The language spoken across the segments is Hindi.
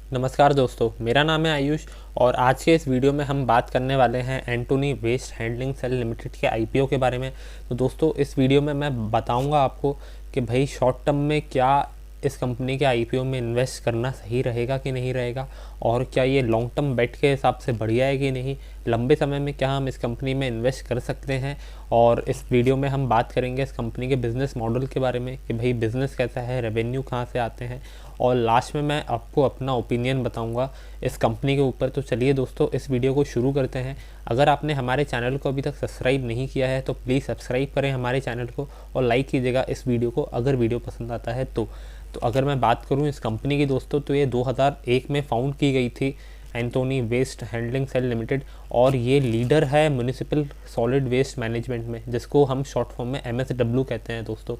नमस्कार दोस्तों, मेरा नाम है आयुष और आज के इस वीडियो में हम बात करने वाले हैं Antony waste handling cell limited के आईपीओ के बारे में। तो दोस्तों, इस वीडियो में मैं बताऊंगा आपको कि भाई शॉर्ट टर्म में क्या इस कंपनी के आईपीओ में इन्वेस्ट करना सही रहेगा कि नहीं रहेगा, और क्या ये लॉन्ग टर्म बेट के हिसाब से बढ़िया है कि नहीं, लंबे समय में क्या हम इस कंपनी में इन्वेस्ट कर सकते हैं। और इस वीडियो में हम बात करेंगे इस कंपनी के बिज़नेस मॉडल के बारे में कि भाई बिज़नेस कैसा है, रेवेन्यू कहाँ से आते हैं, और लास्ट में मैं आपको अपना ओपिनियन बताऊंगा इस कंपनी के ऊपर। तो चलिए दोस्तों, इस वीडियो को शुरू करते हैं। अगर आपने हमारे चैनल को अभी तक सब्सक्राइब नहीं किया है तो प्लीज़ सब्सक्राइब करें हमारे चैनल को और लाइक कीजिएगा इस वीडियो को अगर वीडियो पसंद आता है तो अगर मैं बात करूं इस कंपनी की दोस्तों, तो ये 2001 में फाउंड की गई थी, Antony waste handling cell limited. और ये लीडर है म्यूनिसिपल सॉलिड वेस्ट मैनेजमेंट में, जिसको हम शॉर्ट फॉर्म में MSW कहते हैं दोस्तों।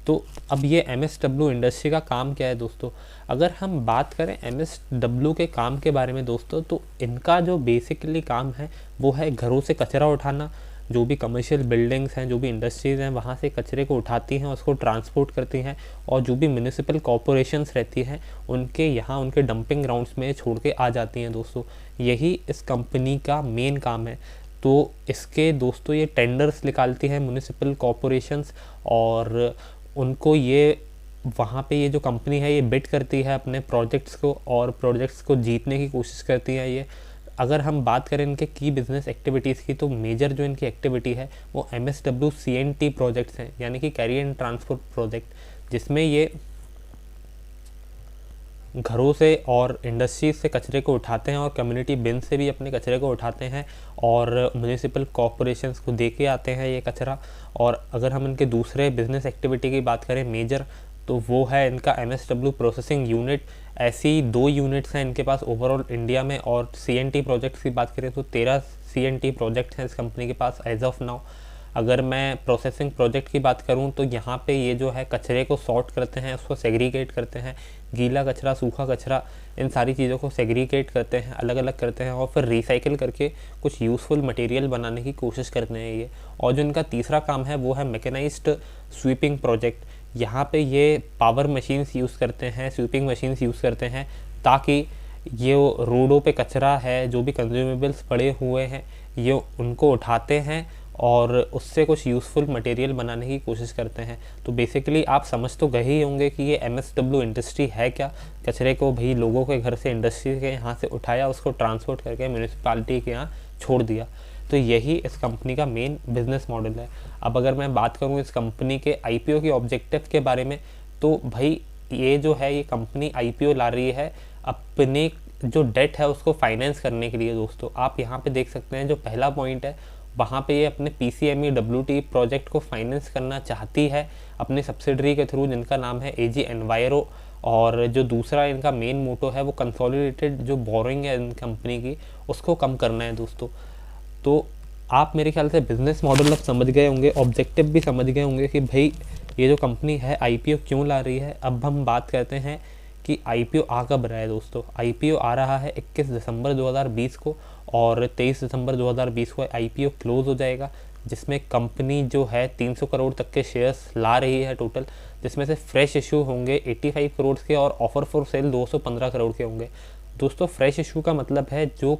तो अब ये MSW इंडस्ट्री का काम क्या है दोस्तों? अगर हम बात करें MSW के काम के बारे में दोस्तों, तो इनका जो बेसिकली काम है वो है घरों से कचरा उठाना। जो भी कमर्शियल बिल्डिंग्स हैं, जो भी इंडस्ट्रीज़ हैं, वहाँ से कचरे को उठाती हैं, उसको ट्रांसपोर्ट करती हैं, और जो भी म्यूनिसिपल कॉरपोरेशंस रहती हैं उनके यहाँ उनके डंपिंग ग्राउंड्स में छोड़ के आ जाती हैं दोस्तों। यही इस कंपनी का मेन काम है। तो इसके दोस्तों ये टेंडर्स निकालती हैं म्यूनिसिपल कॉरपोरेशंस, और उनको ये वहाँ पे ये जो कंपनी है ये बिड करती है अपने प्रोजेक्ट्स को, और प्रोजेक्ट्स को जीतने की कोशिश करती है ये। अगर हम बात करें इनके की बिज़नेस एक्टिविटीज़ की, तो मेजर जो इनकी एक्टिविटी है वो MSW CNT प्रोजेक्ट्स हैं, यानी कि कैरी एंड ट्रांसपोर्ट प्रोजेक्ट, जिसमें ये घरों से और इंडस्ट्रीज से कचरे को उठाते हैं और कम्युनिटी बिन से भी अपने कचरे को उठाते हैं और म्यूनिसिपल कॉरपोरेशंस को दे के आते हैं ये कचरा। और अगर हम इनके दूसरे बिजनेस एक्टिविटी की बात करें मेजर, तो वो है इनका MSW प्रोसेसिंग यूनिट। ऐसी 2 यूनिट्स हैं इनके पास ओवरऑल इंडिया में। और CNT प्रोजेक्ट्स की बात करें तो 13 CNT प्रोजेक्ट हैं इस कंपनी के पास एज ऑफ नाउ। अगर मैं प्रोसेसिंग प्रोजेक्ट की बात करूं तो यहाँ पे ये जो है कचरे को सॉर्ट करते हैं, उसको सेग्रीगेट करते हैं, गीला कचरा, सूखा कचरा, इन सारी चीज़ों को सेग्रीगेट करते हैं, अलग अलग करते हैं, और फिर रिसाइकिल करके कुछ यूज़फुल मटेरियल बनाने की कोशिश करते हैं ये। और जो इनका तीसरा काम है वो है मैकेनाइज्ड स्वीपिंग प्रोजेक्ट। यहाँ पे ये पावर मशीन्स यूज़ करते हैं, स्वीपिंग मशीन्स यूज़ करते हैं, ताकि ये रोडों पे कचरा है, जो भी कंज्यूमेबल्स पड़े हुए हैं, ये उनको उठाते हैं और उससे कुछ यूज़फुल मटेरियल बनाने की कोशिश करते हैं। तो बेसिकली आप समझ तो गए ही होंगे कि ये MSW इंडस्ट्री है क्या। कचरे को भाई लोगों के घर से, इंडस्ट्री के यहाँ से उठाया, उसको ट्रांसपोर्ट करके म्यूनिसिपालिटी के यहाँ छोड़ दिया। तो यही इस कंपनी का मेन बिजनेस मॉडल है। अब अगर मैं बात करूँ इस कंपनी के IPO के ऑब्जेक्टिव के बारे में, तो भाई ये जो है ये कंपनी IPO ला रही है अपने जो डेट है उसको फाइनेंस करने के लिए दोस्तों। आप यहाँ पे देख सकते हैं जो पहला पॉइंट है, वहाँ पे ये अपने PCME WT प्रोजेक्ट को फाइनेंस करना चाहती है अपने सब्सिडरी के थ्रू, जिनका नाम है AG एनवायरो। और जो दूसरा इनका मेन मोटो है वो कंसोलिडेटेड जो बोरोइंग है इन कंपनी की, उसको कम करना है दोस्तों। तो आप मेरे ख्याल से बिज़नेस मॉडल अब समझ गए होंगे, ऑब्जेक्टिव भी समझ गए होंगे कि भाई ये जो कंपनी है IPO क्यों ला रही है। अब हम बात करते हैं कि IPO आ कब रहा है दोस्तों। IPO आ रहा है 21 दिसंबर 2020 को, और 23 दिसंबर 2020 को IPO क्लोज़ हो जाएगा, जिसमें कंपनी जो है 300 करोड़ तक के शेयर्स ला रही है टोटल, जिसमें से फ्रेश इशू होंगे 85 करोड़ के और ऑफर फॉर सेल 215 करोड़ के होंगे दोस्तों। फ्रेश इशू का मतलब है जो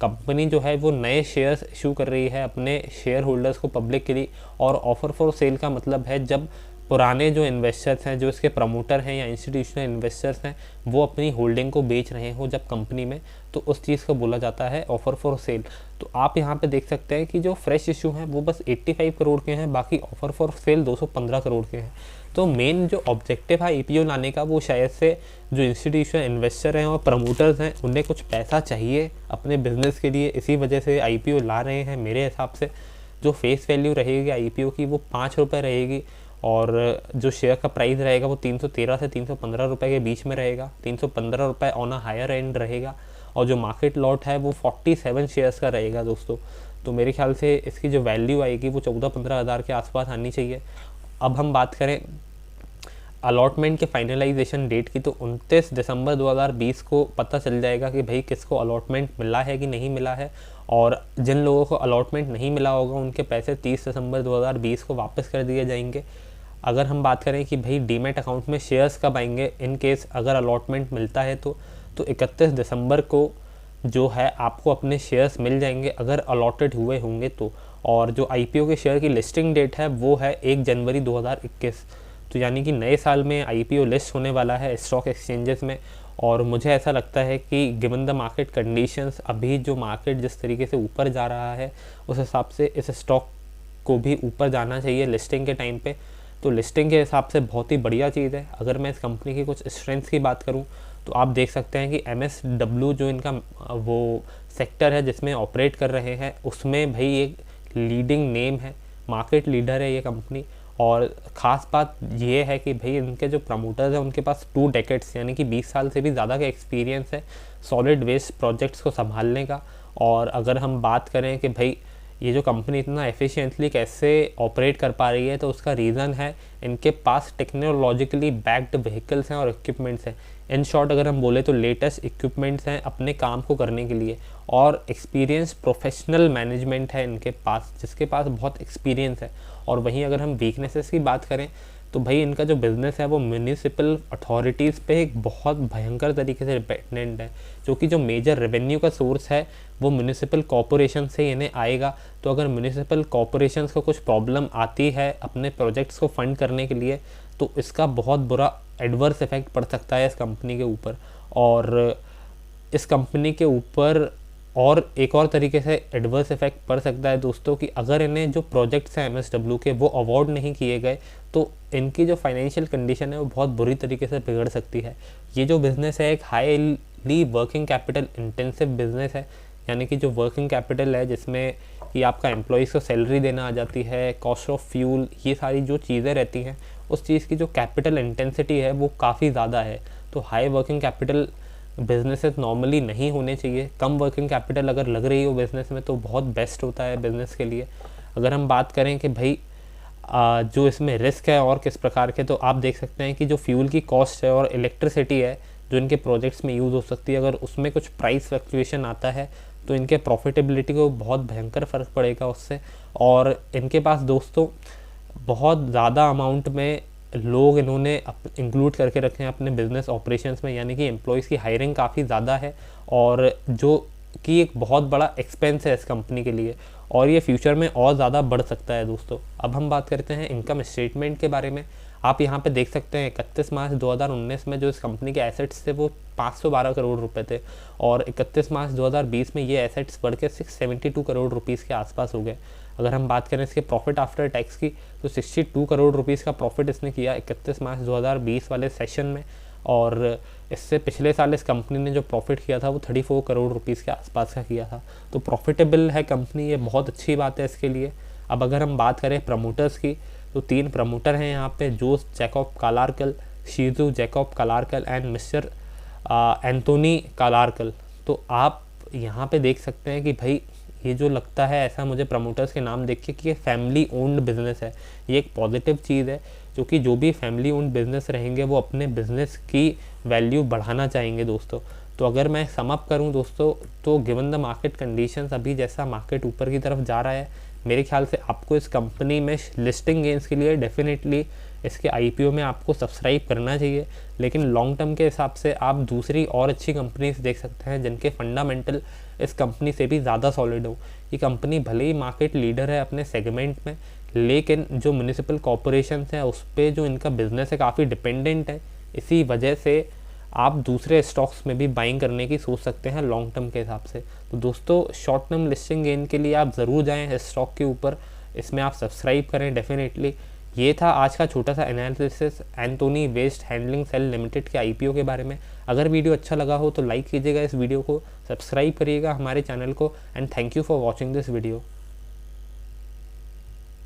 कंपनी जो है वो नए शेयर्स इशू कर रही है अपने शेयर होल्डर्स को पब्लिक के लिए, और ऑफर फॉर सेल का मतलब है जब पुराने जो इन्वेस्टर्स हैं, जो इसके प्रमोटर हैं या इंस्टीट्यूशनल इन्वेस्टर्स हैं, वो अपनी होल्डिंग को बेच रहे हो जब कंपनी में, तो उस चीज़ को बोला जाता है ऑफर फॉर सेल। तो आप यहाँ पे देख सकते हैं कि जो फ्रेश इशू हैं वो बस 85 करोड़ के हैं, बाकी ऑफर फॉर सेल 215 करोड़ के हैं। तो मेन जो ऑब्जेक्टिव है IPO लाने का, वो शायद से जो इंस्टीट्यूशनल इन्वेस्टर हैं और प्रमोटर्स हैं उन्हें कुछ पैसा चाहिए अपने बिजनेस के लिए, इसी वजह से IPO ला रहे हैं। मेरे हिसाब से जो फेस वैल्यू रहेगी IPO की वो 5 रुपये रहेगी, और जो शेयर का प्राइस रहेगा वो 313 से 315 रुपये के बीच में रहेगा। 315 रुपये ऑन अ हायर एंड रहेगा, और जो मार्केट लॉट है वो 47 शेयर्स का रहेगा दोस्तों। तो मेरे ख्याल से इसकी जो वैल्यू आएगी वो 14-15 हज़ार के आसपास आनी चाहिए। अब हम बात करें अलॉटमेंट के फाइनलाइजेशन डेट की, तो 29 दिसंबर 2020 को पता चल जाएगा कि भाई किसको अलॉटमेंट मिला है कि नहीं मिला है। और जिन लोगों को अलॉटमेंट नहीं मिला होगा उनके पैसे 30 दिसंबर 2020 को वापस कर दिए जाएंगे। अगर हम बात करें कि भाई डीमैट अकाउंट में शेयर्स कब आएंगे, इन केस अगर अलॉटमेंट मिलता है तो 31 दिसंबर को जो है आपको अपने शेयर्स मिल जाएंगे अगर अलॉटेड हुए होंगे तो। और जो आईपीओ के शेयर की लिस्टिंग डेट है वो है 1 जनवरी 2021। तो यानी कि नए साल में आईपीओ लिस्ट होने वाला है स्टॉक एक्सचेंजेस में। और मुझे ऐसा लगता है कि गिवन द मार्केट कंडीशंस, अभी जो मार्केट जिस तरीके से ऊपर जा रहा है उस हिसाब से इस स्टॉक को भी ऊपर जाना चाहिए लिस्टिंग के टाइम पे। तो लिस्टिंग के हिसाब से बहुत ही बढ़िया चीज़ है। अगर मैं इस कंपनी की कुछ स्ट्रेंथ्स की बात करूं तो आप देख सकते हैं कि MSW जो इनका वो सेक्टर है जिसमें ऑपरेट कर रहे हैं उसमें भाई एक लीडिंग नेम है, मार्केट लीडर है ये कंपनी। और ख़ास बात ये है कि भाई इनके जो प्रमोटर्स हैं उनके पास 2 डेकेड्स यानी कि 20 साल से भी ज़्यादा का एक्सपीरियंस है सॉलिड वेस्ट प्रोजेक्ट्स को संभालने का। और अगर हम बात करें कि भाई ये जो कंपनी इतना एफिशिएंटली कैसे ऑपरेट कर पा रही है तो उसका रीज़न है इनके पास टेक्नोलॉजिकली बैक्ड व्हीकल्स हैं और इक्विपमेंट्स हैं। इन शॉर्ट अगर हम बोले तो लेटेस्ट इक्विपमेंट्स हैं अपने काम को करने के लिए, और एक्सपीरियंस प्रोफेशनल मैनेजमेंट है इनके पास जिसके पास बहुत एक्सपीरियंस है। और वहीं अगर हम वीकनेसेस की बात करें तो भाई इनका जो बिज़नेस है वो म्यूनिसिपल अथॉरिटीज़ पे एक बहुत भयंकर तरीके से डिपेंडेंट है, जो कि जो मेजर रेवेन्यू का सोर्स है वो म्यूनिसिपल कॉरपोरेशन से इन्हें आएगा। तो अगर म्यूनिसिपल कॉरपोरेशंस को कुछ प्रॉब्लम आती है अपने प्रोजेक्ट्स को फंड करने के लिए तो इसका बहुत बुरा एडवर्स इफेक्ट पड़ सकता है इस कंपनी के ऊपर। और इस कंपनी के ऊपर और एक और तरीके से एडवर्स इफेक्ट पड़ सकता है दोस्तों कि अगर इन्हें जो प्रोजेक्ट्स हैं MSW के वो अवॉर्ड नहीं किए गए तो इनकी जो फाइनेंशियल कंडीशन है वो बहुत बुरी तरीके से बिगड़ सकती है। ये जो बिज़नेस है एक highly working capital intensive business है, यानी कि जो वर्किंग कैपिटल है जिसमें कि आपका एम्प्लॉयज़ को सैलरी देना आ जाती है, कॉस्ट ऑफ फ्यूल, ये सारी जो चीज़ें रहती हैं उस चीज़ की जो कैपिटल इंटेंसिटी है वो काफ़ी ज़्यादा है। तो high working capital businesses normally नहीं होने चाहिए। कम वर्किंग कैपिटल अगर लग रही हो बिज़नेस में तो बहुत बेस्ट होता है बिज़नेस के लिए। अगर हम बात करें कि भाई जो इसमें रिस्क है और किस प्रकार के, तो आप देख सकते हैं कि जो फ्यूल की कॉस्ट है और इलेक्ट्रिसिटी है जो इनके प्रोजेक्ट्स में यूज़ हो सकती है, अगर उसमें कुछ प्राइस फ्लक्चुएशन आता है तो इनके प्रॉफिटेबिलिटी को बहुत भयंकर फ़र्क पड़ेगा उससे। और इनके पास दोस्तों बहुत ज़्यादा अमाउंट में लोग इन्होंने इंक्लूड करके रखे हैं अपने बिज़नेस ऑपरेशंस में, यानी कि एम्प्लॉयज़ की हायरिंग काफ़ी ज़्यादा है और जो कि एक बहुत बड़ा एक्सपेंस है इस कंपनी के लिए, और ये फ्यूचर में और ज़्यादा बढ़ सकता है दोस्तों। अब हम बात करते हैं इनकम स्टेटमेंट के बारे में। आप यहाँ पे देख सकते हैं 31 मार्च 2019 में जो इस कंपनी के एसेट्स थे वो 512 करोड़ रुपए थे, और 31 मार्च 2020 में ये एसेट्स बढ़ के 672 करोड़ रुपीज़ के आसपास हो गए। अगर हम बात करें इसके प्रॉफिट आफ्टर टैक्स की तो 62 करोड़ रुपीज़ का प्रॉफिट इसने किया 31 मार्च 2020 वाले सेशन में, और इससे पिछले साल इस कंपनी ने जो प्रॉफिट किया था वो 34 करोड़ रुपीज़ के आसपास का किया था। तो प्रॉफिटेबल है कंपनी, ये बहुत अच्छी बात है इसके लिए। अब अगर हम बात करें प्रमोटर्स की तो 3 प्रमोटर हैं यहाँ पे, जोस जैकब कालारकल, शीजू जैकब कालारकल एंड मिस्टर एंथोनी कालारकल। तो आप यहाँ पे देख सकते हैं कि भाई ये जो लगता है ऐसा मुझे प्रमोटर्स के नाम देख के कि ये फैमिली ओन्ड बिज़नेस है। ये एक पॉजिटिव चीज़ है क्योंकि जो भी फैमिली ओन्ड बिज़नेस रहेंगे वो अपने बिज़नेस की वैल्यू बढ़ाना चाहेंगे दोस्तों। तो अगर मैं सम अप करूँ दोस्तों तो गिवन द मार्केट कंडीशंस, अभी जैसा मार्केट ऊपर की तरफ जा रहा है, मेरे ख्याल से आपको इस कंपनी में लिस्टिंग गेंस के लिए डेफिनेटली इसके आईपीओ में आपको सब्सक्राइब करना चाहिए। लेकिन लॉन्ग टर्म के हिसाब से आप दूसरी और अच्छी कंपनीज देख सकते हैं जिनके फंडामेंटल इस कंपनी से भी ज़्यादा सॉलिड हो। ये कंपनी भले ही मार्केट लीडर है अपने सेगमेंट में, लेकिन जो म्यूनिसिपल कॉरपोरेशंस हैं उस पर जो इनका बिजनेस है काफ़ी डिपेंडेंट है। इसी वजह से आप दूसरे स्टॉक्स में भी बाइंग करने की सोच सकते हैं लॉन्ग टर्म के हिसाब से। तो दोस्तों शॉर्ट टर्म लिस्टिंग गेन के लिए आप ज़रूर जाएं इस स्टॉक के ऊपर, इसमें आप सब्सक्राइब करें डेफिनेटली। ये था आज का छोटा सा analysis Anthony waste handling cell limited के आईपीओ के बारे में। अगर वीडियो अच्छा लगा हो तो लाइक कीजिएगा इस वीडियो को, सब्सक्राइब करिएगा हमारे चैनल को, and thank you for watching this video.